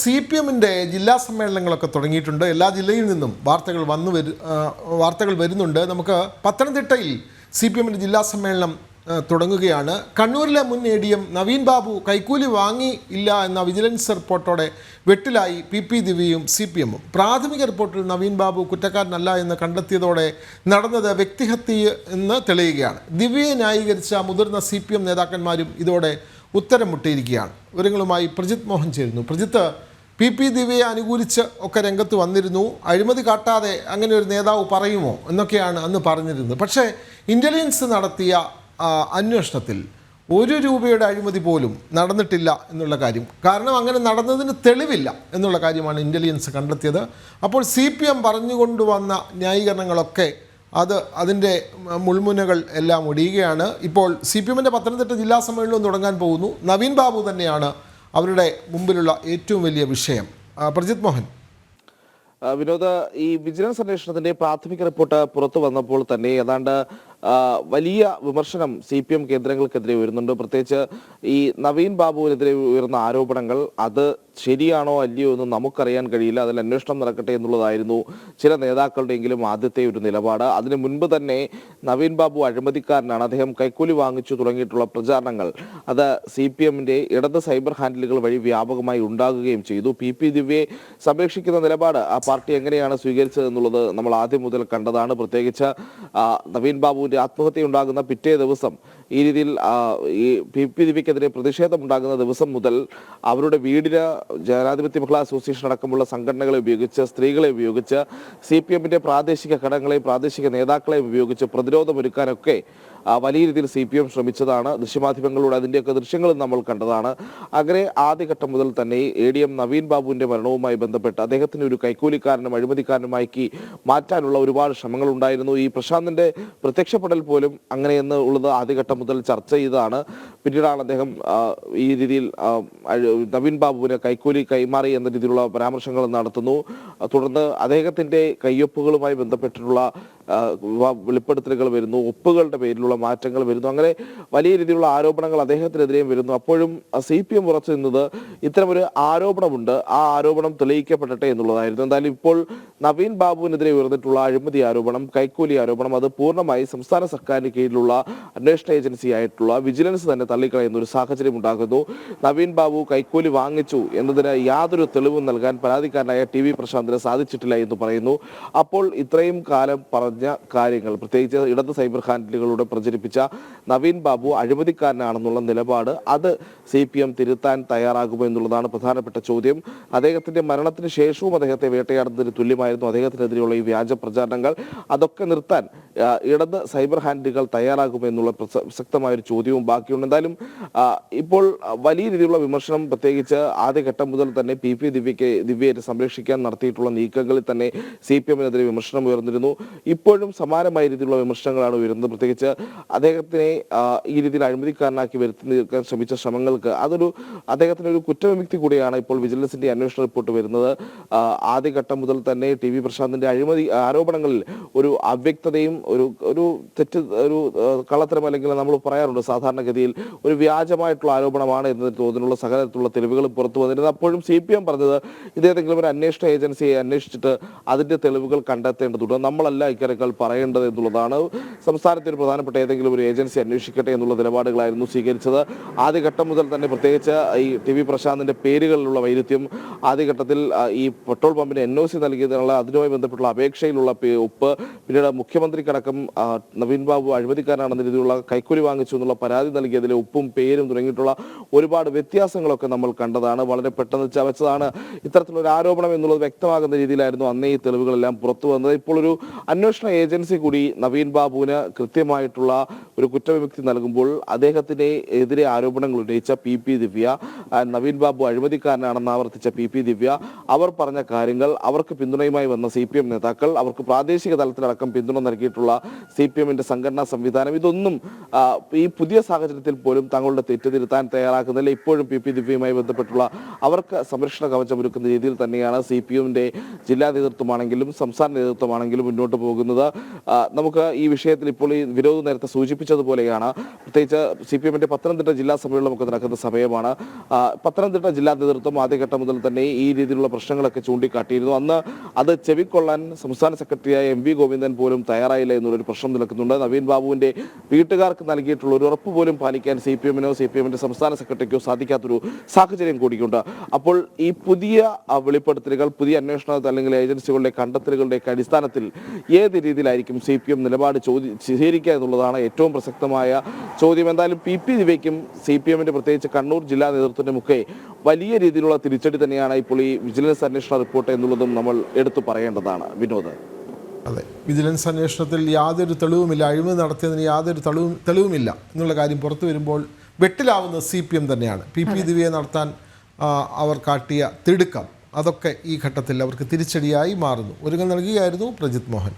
CPM-ന്റെ ജില്ലാ സമ്മേളനങ്ങളൊക്കെ തുടങ്ങിയിട്ടുണ്ട്. എല്ലാ ജില്ലയിൽ നിന്നും വാർത്തകൾ വരുന്നുണ്ട്. നമുക്ക് പത്തനംതിട്ടയിൽ CPM-ന്റെ ജില്ലാ സമ്മേളനം തുടങ്ങുകയാണ്. കണ്ണൂരിലെ മുൻ ADM നവീൻ ബാബു കൈക്കൂലി വാങ്ങിയില്ല എന്ന വിജിലൻസ് റിപ്പോർട്ടോടെ വെട്ടിലായി PP ദിവ്യയും CPM-ഉം. പ്രാഥമിക റിപ്പോർട്ടിൽ നവീൻ ബാബു കുറ്റക്കാരനല്ല എന്ന് കണ്ടെത്തിയതോടെ നടന്നത് വ്യക്തിഹത്യ എന്ന് തെളിയുകയാണ്. ദിവ്യയെ ന്യായീകരിച്ച മുതിർന്ന CPM നേതാക്കന്മാരും ഇതോടെ ഉത്തരം മുട്ടിയിരിക്കുകയാണ്. വിവരങ്ങളുമായി പ്രജിത് മോഹൻ ചേരുന്നു. പ്രജിത്ത്, PP ദിവ്യയെ അനുകൂലിച്ച് ഒക്കെ രംഗത്ത് വന്നിരുന്നു. അഴിമതി കാട്ടാതെ അങ്ങനെ ഒരു നേതാവ് പറയുമോ എന്നൊക്കെയാണ് അന്ന് പറഞ്ഞിരുന്നത്. പക്ഷേ ഇൻ്റലിജൻസ് നടത്തിയ അന്വേഷണത്തിൽ ₹1 അഴിമതി പോലും നടന്നിട്ടില്ല എന്നുള്ള കാര്യം, കാരണം അങ്ങനെ നടന്നതിന് തെളിവില്ല എന്നുള്ള കാര്യമാണ് ഇൻ്റലിജൻസ് കണ്ടെത്തിയത്. അപ്പോൾ CPM പറഞ്ഞുകൊണ്ടുവന്ന ന്യായീകരണങ്ങളൊക്കെ അതിൻ്റെ മുൾമുനകൾ എല്ലാം ഒടിയുകയാണ്. ഇപ്പോൾ CPM-ന്റെ പത്തനംതിട്ട ജില്ലാ സമ്മേളനം തുടങ്ങാൻ പോകുന്നു. നവീൻ ബാബു തന്നെയാണ് അവരുടെ മുമ്പിലുള്ള ഏറ്റവും വലിയ വിഷയം. പ്രജിത് മോഹൻ. വിനോദ, ഈ വിജിലൻസ് അന്വേഷണത്തിന്റെ പ്രാഥമിക റിപ്പോർട്ട് പുറത്തു വന്നപ്പോൾ തന്നെ ഏതാണ്ട് വലിയ വിമർശനം CPM കേന്ദ്രങ്ങൾക്കെതിരെ ഉയരുന്നുണ്ട്. പ്രത്യേകിച്ച് ഈ നവീൻ ബാബുവിനെതിരെ ഉയർന്ന ആരോപണങ്ങൾ അത് ശരിയാണോ അല്ലയോ എന്ന് നമുക്കറിയാൻ കഴിയില്ല, അതിൽ അന്വേഷണം നടക്കട്ടെ എന്നുള്ളതായിരുന്നു ചില നേതാക്കളുടെയെങ്കിലും ആദ്യത്തെ ഒരു നിലപാട്. അതിനു മുൻപ് തന്നെ നവീൻ ബാബു അഴിമതിക്കാരനാണ്, അദ്ദേഹം കൈക്കൂലി വാങ്ങിച്ചു തുടങ്ങിയിട്ടുള്ള പ്രചാരണങ്ങൾ അത് CPM-ന്റെ ഇടത് സൈബർ ഹാൻഡിലുകൾ വഴി വ്യാപകമായി ഉണ്ടാകുകയും ചെയ്തു. PP ദിവ്യയെ സംരക്ഷിക്കുന്ന നിലപാട് ആ പാർട്ടി എങ്ങനെയാണ് സ്വീകരിച്ചത് എന്നുള്ളത് നമ്മൾ ആദ്യം മുതൽ കണ്ടതാണ്. പ്രത്യേകിച്ച് നവീൻ ബാബുവിന്റെ ആത്മഹത്യ ഉണ്ടാകുന്ന പിറ്റേ ദിവസം ഈ രീതിയിൽ ഈ PP ദിവ്യക്കെതിരെ പ്രതിഷേധം ഉണ്ടാകുന്ന ദിവസം മുതൽ അവരുടെ വീടിന് ജനാധിപത്യ മഹിളാ അസോസിയേഷൻ അടക്കമുള്ള സംഘടനകളെ ഉപയോഗിച്ച്, സ്ത്രീകളെ ഉപയോഗിച്ച്, CPM-ന്റെ പ്രാദേശിക ഘടകങ്ങളെയും പ്രാദേശിക നേതാക്കളെയും ഉപയോഗിച്ച് പ്രതിരോധമൊരുക്കാനൊക്കെ വലിയ രീതിയിൽ CPM ശ്രമിച്ചതാണ്. ദൃശ്യമാധ്യമങ്ങളിലൂടെ അതിൻ്റെയൊക്കെ ദൃശ്യങ്ങളും നമ്മൾ കണ്ടതാണ്. അങ്ങനെ ആദ്യഘട്ടം മുതൽ തന്നെ ADM നവീൻ ബാബുവിന്റെ മരണവുമായി ബന്ധപ്പെട്ട് അദ്ദേഹത്തിന് ഒരു കൈക്കൂലിക്കാരനും അഴിമതിക്കാരനുമായി മാറ്റാനുള്ള ഒരുപാട് ശ്രമങ്ങൾ ഉണ്ടായിരുന്നു. ഈ പ്രശാന്തിന്റെ പ്രത്യക്ഷപ്പെടൽ പോലും അങ്ങനെയെന്ന് ഉള്ളത് ആദ്യഘട്ടം മുതൽ ചർച്ച ചെയ്തതാണ്. പിന്നീടാണ് അദ്ദേഹം ഈ രീതിയിൽ നവീൻ ബാബുവിന് കൈക്കൂലി കൈമാറി എന്ന രീതിയിലുള്ള പരാമർശങ്ങൾ നടത്തുന്നു. തുടർന്ന് അദ്ദേഹത്തിന്റെ കയ്യൊപ്പുകളുമായി ബന്ധപ്പെട്ടിട്ടുള്ള വെളിപ്പെടുത്തലുകൾ വരുന്നു, ഒപ്പുകളുടെ പേരിലുള്ള മാറ്റങ്ങൾ വരുന്നു. അങ്ങനെ വലിയ രീതിയിലുള്ള ആരോപണങ്ങൾ അദ്ദേഹത്തിനെതിരെയും വരുന്നു. അപ്പോഴും CPM ഉറച്ചു നിന്നത് ഇത്തരമൊരു ആരോപണമുണ്ട്, ആ ആരോപണം തെളിയിക്കപ്പെടട്ടെ എന്നുള്ളതായിരുന്നു. എന്തായാലും ഇപ്പോൾ നവീൻ ബാബുവിനെതിരെ ഉയർന്നിട്ടുള്ള അഴിമതി ആരോപണം, കൈക്കൂലി ആരോപണം അത് പൂർണ്ണമായി സംസ്ഥാന സർക്കാരിന് കീഴിലുള്ള അന്വേഷണ ഏജൻസി ആയിട്ടുള്ള വിജിലൻസ് തന്നെ തള്ളിക്കളയുന്ന ഒരു സാഹചര്യം ഉണ്ടാകുന്നു. നവീൻ ബാബു കൈക്കൂലി വാങ്ങിച്ചു എന്നതിന് യാതൊരു തെളിവും നൽകാൻ പരാതിക്കാരനായ TV പ്രശാന്തിന് സാധിച്ചിട്ടില്ല എന്ന് പറയുന്നു. അപ്പോൾ ഇത്രയും കാലം പറഞ്ഞ കാര്യങ്ങൾ, പ്രത്യേകിച്ച് ഇടത് സൈബർ ഹാൻഡിലുകളുടെ പ്രചരിപ്പിച്ച നവീൻ ബാബു അഴിമതിക്കാരനാണെന്നുള്ള നിലപാട് അത് CPM തിരുത്താൻ തയ്യാറാകുമോ എന്നുള്ളതാണ് പ്രധാനപ്പെട്ട ചോദ്യം. അദ്ദേഹത്തിന്റെ മരണത്തിന് ശേഷവും അദ്ദേഹത്തെ വേട്ടയാടുന്നതിന് തുല്യമായിരുന്നു അദ്ദേഹത്തിനെതിരെയുള്ള ഈ വ്യാജ പ്രചാരണങ്ങൾ. അതൊക്കെ നിർത്താൻ ഇടത് സൈബർ ഹാൻഡിലുകൾ തയ്യാറാകുമോ എന്നുള്ള പ്രസക്തമായ ഒരു ചോദ്യവും ബാക്കിയുണ്ട്. എന്തായാലും ഇപ്പോൾ വലിയ രീതിയിലുള്ള വിമർശനം, പ്രത്യേകിച്ച് ആദ്യഘട്ടം മുതൽ തന്നെ PP ദിവ്യയെ സംരക്ഷിക്കാൻ നടത്തിയിട്ടുള്ള നീക്കങ്ങളിൽ തന്നെ CPM-നെതിരെ വിമർശനം ഉയർന്നിരുന്നു. ഇപ്പോഴും സമാനമായ രീതിയിലുള്ള വിമർശനങ്ങളാണ് ഉയരുന്നത്. പ്രത്യേകിച്ച് അദ്ദേഹത്തിനെ ഈ രീതിയിൽ അഴിമതിക്കാരനാക്കി വരുത്തി തീർക്കാൻ ശ്രമിച്ച ശ്രമങ്ങൾക്ക് അദ്ദേഹത്തിന് ഒരു കുറ്റവിമുക്തി കൂടിയാണ് ഇപ്പോൾ വിജിലൻസിന്റെ അന്വേഷണ റിപ്പോർട്ട് വരുന്നത്. ആദ്യഘട്ടം മുതൽ തന്നെ TV പ്രശാന്തിന്റെ അഴിമതി ആരോപണങ്ങളിൽ ഒരു അവ്യക്തതയും ഒരു കള്ളത്തരം, അല്ലെങ്കിൽ നമ്മൾ പറയാറുണ്ട് സാധാരണഗതിയിൽ ഒരു വ്യാജമായിട്ടുള്ള ആരോപണമാണ് എന്ന് തോന്നുന്നുള്ള സകലത്തിലുള്ള തെളിവുകൾ പുറത്തു വന്നിരുന്നത്. അപ്പോഴും CPM പറഞ്ഞത് ഇതേതെങ്കിലും ഒരു അന്വേഷണ ഏജൻസിയെ അന്വേഷിച്ചിട്ട് അതിന്റെ തെളിവുകൾ കണ്ടെത്തേണ്ടതുണ്ട്, നമ്മളല്ല ഇക്കാര്യങ്ങൾ പറയേണ്ടത് എന്നുള്ളതാണ്. സംസ്ഥാനത്തെ ഒരു പ്രധാനപ്പെട്ട ഏതെങ്കിലും ഒരു ഏജൻസി അന്വേഷിക്കട്ടെ എന്നുള്ള നിലപാടുകളായിരുന്നു സ്വീകരിച്ചത്. ആദ്യഘട്ടം മുതൽ തന്നെ പ്രത്യേകിച്ച് ഈ TV പ്രശാന്തിന്റെ പേരുകളിലുള്ള വൈരുദ്ധ്യം, ആദ്യഘട്ടത്തിൽ ഈ പെട്രോൾ പമ്പിന് NOC നൽകിയതിനുള്ള അതുമായി ബന്ധപ്പെട്ടുള്ള അപേക്ഷയിലുള്ള ഒപ്പ്, പിന്നീട് മുഖ്യമന്ത്രിക്കടക്കം നവീൻ ബാബു അഴിമതിക്കാരനാണെന്ന രീതിയിലുള്ള കൈക്കൂലി വാങ്ങിച്ചു എന്നുള്ള പരാതി നൽകിയതിലെ ഒപ്പും പേരും തുടങ്ങിയിട്ടുള്ള ഒരുപാട് വ്യത്യാസങ്ങളൊക്കെ നമ്മൾ കണ്ടതാണ്. വളരെ പെട്ടെന്ന് ചവച്ചതാണ് ഇത്തരത്തിലൊരു ആരോപണം എന്നുള്ളത് വ്യക്തമാകുന്ന രീതിയിലായിരുന്നു അന്നേ ഈ തെളിവുകളെല്ലാം പുറത്തു വന്നത്. ഇപ്പോൾ ഒരു അന്വേഷണ ഏജൻസി കൂടി നവീൻ ബാബുവിന് കൃത്യമായിട്ടുള്ള ഒരു കുറ്റവിമുക്തി നൽകുമ്പോൾ അദ്ദേഹത്തിന് എതിരെ ആരോപണങ്ങൾ ഉന്നയിച്ച PP ദിവ്യ, നവീൻ ബാബു അഴിമതിക്കാരനാണെന്ന് ആവർത്തിച്ച PP ദിവ്യ, അവർ പറഞ്ഞ കാര്യങ്ങൾ, അവർക്ക് പിന്തുണയുമായി വന്ന CPM നേതാക്കൾ, അവർക്ക് പ്രാദേശിക തലത്തിലടക്കം പിന്തുണ നൽകിയിട്ടുള്ള CPM-ന്റെ സംഘടനാ സംവിധാനം, ഇതൊന്നും ഈ പുതിയ സാഹചര്യത്തിൽ പോലും തങ്ങളുടെ തെറ്റ് തിരുത്താൻ തയ്യാറാക്കുന്നില്ല. ഇപ്പോഴും PP ദിവ്യയുമായി ബന്ധപ്പെട്ടുള്ള അവർക്ക് സംരക്ഷണ കവചം ഒരുക്കുന്ന രീതിയിൽ തന്നെയാണ് CPM-ന്റെ ജില്ലാ നേതൃത്വമാണെങ്കിലും സംസ്ഥാന നേതൃത്വമാണെങ്കിലും മുന്നോട്ട് പോകുന്നത്. പറയുന്നത്. നമുക്ക് ഈ വിഷയത്തിൽ ഇപ്പോൾ ഈ വിനോദ് നേരത്തെ സൂചിപ്പിച്ചതുപോലെയാണ്, പ്രത്യേകിച്ച് CPM-ന്റെ പത്തനംതിട്ട ജില്ലാ സമ്മേളനമൊക്കെ നടക്കുന്ന സമയമാണ്. പത്തനംതിട്ട ജില്ലാ നേതൃത്വം ആദ്യഘട്ടം മുതൽ തന്നെ ഈ രീതിയിലുള്ള പ്രശ്നങ്ങളൊക്കെ ചൂണ്ടിക്കാട്ടിയിരുന്നു. അന്ന് അത് ചെവിക്കൊള്ളാൻ സംസ്ഥാന സെക്രട്ടറിയായ MV ഗോവിന്ദൻ പോലും തയ്യാറായില്ല എന്നുള്ളൊരു പ്രശ്നം നിലക്കുന്നുണ്ട്. നവീൻ ബാബുവിന്റെ വീട്ടുകാർക്ക് നൽകിയിട്ടുള്ള ഒരു ഉറപ്പ് പോലും പാലിക്കാൻ CPM-നോ CPM-ന്റെ സംസ്ഥാന സെക്രട്ടറിക്കോ സാധിക്കാത്തൊരു സാഹചര്യം കൂടിയുണ്ട്. അപ്പോൾ ഈ പുതിയ വെളിപ്പെടുത്തലുകൾ, പുതിയ അന്വേഷണ അല്ലെങ്കിൽ ഏജൻസികളുടെ കണ്ടെത്തലുകളുടെ അടിസ്ഥാനത്തിൽ ഏത് രീതിയിലായിരിക്കും CPM നിലപാട് സ്വീകരിക്കുക എന്നുള്ളതാണ് ഏറ്റവും പ്രസക്തമായ ചോദ്യം. എന്തായാലും PP ദിവ്യയ്ക്കും CPM-ന്റെ പ്രത്യേകിച്ച് കണ്ണൂർ ജില്ലാ നേതൃത്വത്തിനുമൊക്കെ വലിയ രീതിയിലുള്ള തിരിച്ചടി തന്നെയാണ് ഇപ്പോൾ ഈ വിജിലൻസ് അന്വേഷണ റിപ്പോർട്ട് എന്നുള്ളതും നമ്മൾ എടുത്തു പറയേണ്ടതാണ്. വിനോദ്, അതെ, വിജിലൻസ് അന്വേഷണത്തിൽ യാതൊരു തെളിവുമില്ല, അഴിമതി നടത്തിയതിന് യാതൊരു തെളിവുമില്ല എന്നുള്ള കാര്യം പുറത്തു വരുമ്പോൾ വെട്ടിലാവുന്ന CPM തന്നെയാണ്. PP ദിവ്യയെ നടത്താൻ അവർ കാട്ടിയ തിടുക്കം, അതൊക്കെ ഈ ഘട്ടത്തിൽ അവർക്ക് തിരിച്ചടിയായി മാറുന്നു. ഒരുങ്ങൽ നൽകുകയായിരുന്നു പ്രജിത് മോഹൻ.